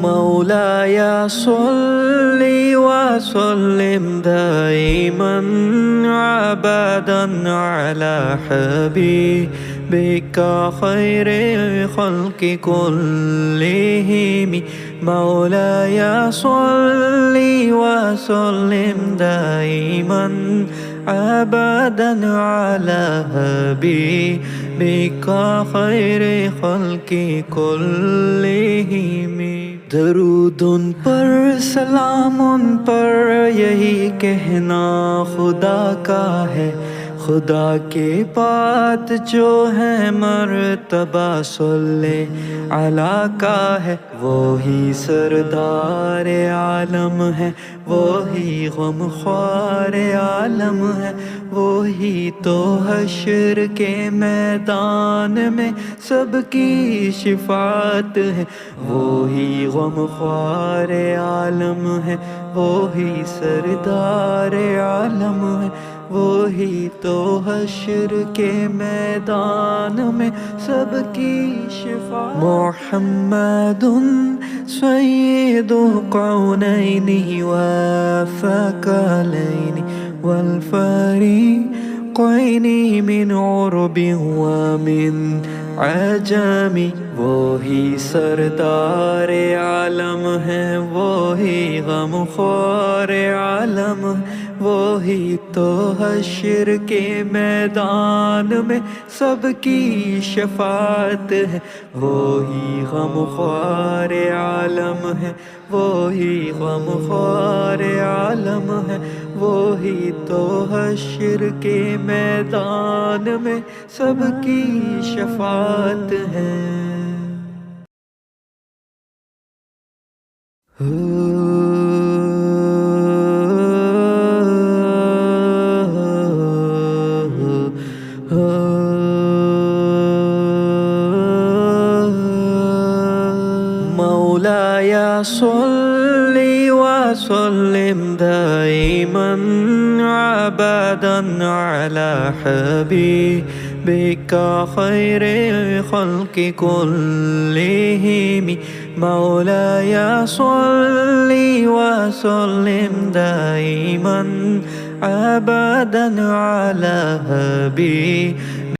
مولاي صل وسلم دائما أبدا على حبيبك خير الخلق كلهم. مولاي صل وسلم دائما أبدا على حبيبك خير خلق كلهم. दरूद उन पर सलाम उन पर यही कहना खुदा का है। खुदा के बाद जो है मर्तबा सल्ले अला का है। वो ही सरदार आलम है, वो ही गमख्वार आलम है। वो ही तो हश्र के मैदान में सबकी शिफात है। वो ही गमख्वार आलम है, वो ही सरदार आलम है। वो ही तो हश्र के मैदान में सबकी शिफा। मुहम्मदुन सय्यिदु कौनैनि व सकलैनि वल फरीक़ैनि मिन उर्बि व मिन अजमी। वो ही सरदार आलम है, वो ही गमख्वार आलम है। वो ही तो हश्र के मैदान में सबकी शफात है। वो ही गमख्वार आलम है, वो ही गमख्वार आलम है। वो ही तो हश्र के मैदान में सबकी शफात है। مولاي صل وسلم دائما أبدا على حبيبك خير الخلق كلهم. مولاي صل وسلم دائما أبدا على حبيبك